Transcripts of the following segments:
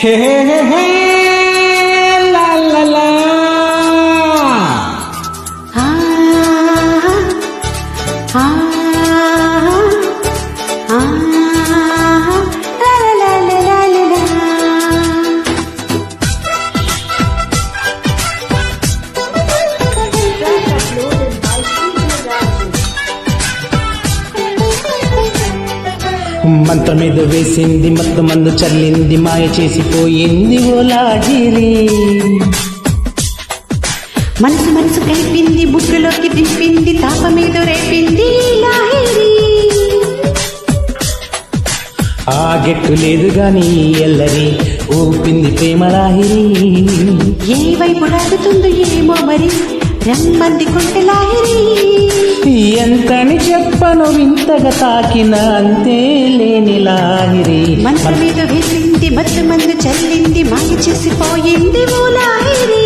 హే హే హే లా లా లా ఆ ఆ ఆ లా లా లా లా లా. మంత్రమేదో వేసింది మత్తు మందు చల్లింది మాయ చేసిపోయింది ఓ లాహిరి మనసు మనసు కలిపింది బుట్టులోకి దింపింది తాపమేదో రేపింది లాహిరి. ఆ గెట్టు లేదు గాని ఎల్లరి ఊపింది ప్రేమ లాహిరి ఏ వైపు రాగుతుందో ఏమో మరి రమ్మంది కొంటె లాహిరి. ఎంతని చెప్పను వింతగా తాకిన అంతే లేని లాహిరి మనసు మీద వేసింది మత్తు మందు చల్లింది మాయ చేసిపోయింది ఓ లాహిరి.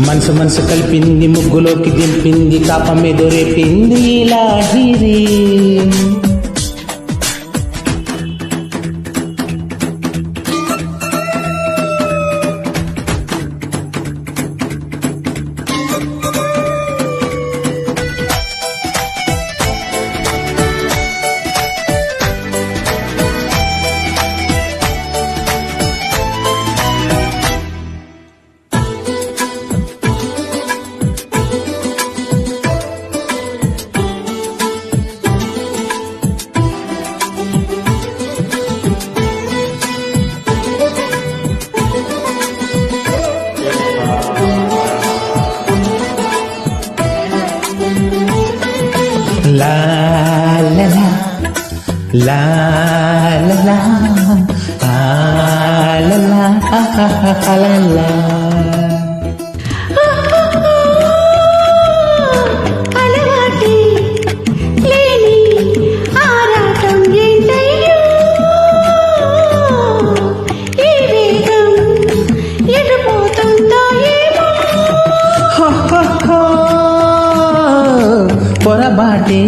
మనసు మనసు కలిపింది ముగ్గులోకి దింపింది తాపం మీద రేపింది Lahiri La la la la la la la la la la. అలవాటి లేని ఆరాటం ఏంటయ్యో ఈ వేగం ఎటు పోతుందో ఏమో. పొరబాటే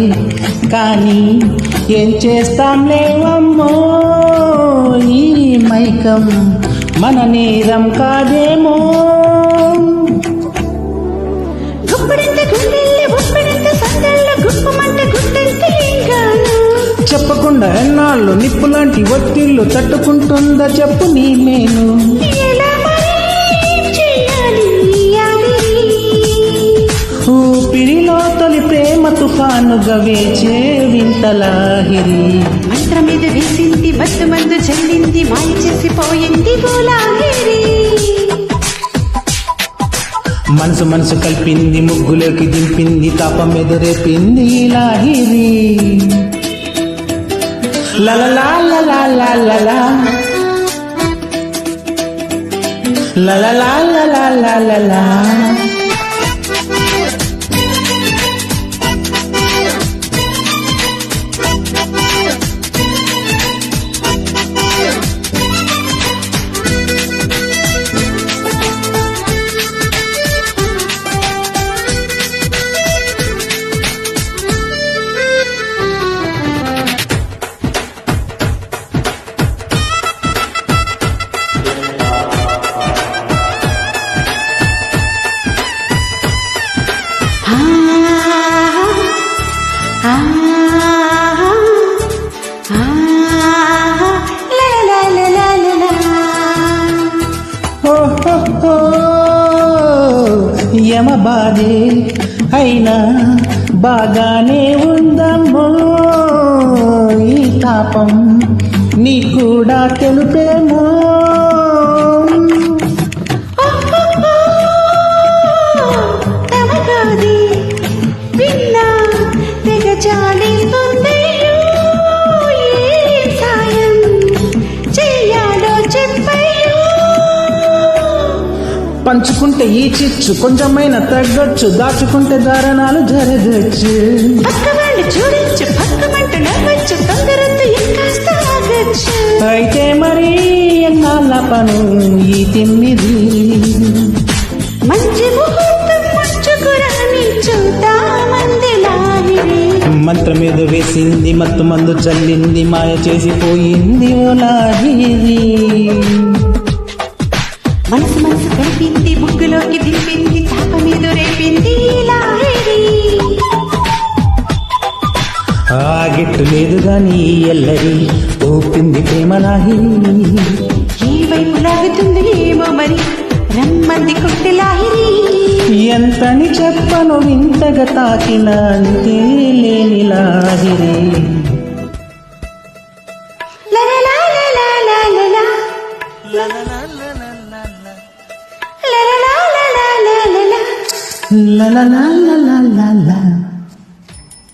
కానీ ఏం చేస్తాం లేవమ్మో ఈ మైకం మన నేరం కాదేమో గుప్పడంత గుండెల్లి గుప్పడంత సందళ్ళ గుప్పమంట గుట్టంత ఇంకాను చెప్పకుండా ఎన్నాళ్ళు నిప్పులాంటి ఒత్తిళ్ళు తట్టుకుంటుందా చెప్పు నీ మేను ఎలా మరి ఏం చెయ్యాలి ఆవిరి. ఊపిరిలో తొలి ప్రేమ తుఫానుగా వేచే వింత లాహిరి మంత్రం మీద వేసింది మత్తు మందు చల్లింది మాయ చేసిపోయింది ఓ లాహిరి. మనసు మనసు కలిపింది ముగ్గులోకి దింపింది తాపం మీద రేపింది లాహిరి లలలా లలలా లలలా లలలా లలలా లలలా. ఆ ఆ ఆ లా లా లా లా లా లా. ఓహో యమబాదే అయినా బాగానే ఉందమ్మో ఈ తాపం నీ కూడా తెలుపేమో తమగాది విన్నా తెగ జాలిస్తుందయ్యో ఏ సాయం చెయ్యాలో చెప్పయ్యో. పంచుకుంటే ఈ చిచ్చు కొంచెమైనా తగ్గొచ్చు దాచుకుంటే దారుణాలు జరగచ్చు పక్కవాళ్ళు చూడొచ్చు పక్కమంట నవ్వచ్చు తొందరతో ఇంకాస్త ఆగచ్చు. అయితే మరి ఎన్నాళ్ళ పను ఈ తిమ్మిది మంచి ముహూర్తం మంచుకురాని చూద్దామంది లాహిరి. మంత్రమేదో వేసింది మత్తు మందు చల్లింది మాయ చేసిపోయింది ఓ లాహిరి మనసు మనసు కలిపింది ముగ్గులోకి దింపింది తాపమేదో రేపింది లాహిరి ఆగిట్టు లేదు గాని ఎల్లరి ఊపింది ప్రేమ లాహిరి ఏ వైపు లాగుతుంది ఏమో మరి రమ్మంది కొట్టి లాహిరి ఎంతని చెప్పను వింతగా తాకిన అంతే లేని లాహిరి లలలా లలలా లలలా. లలలా లలలా లలలా. లా లా లా లా లా లా.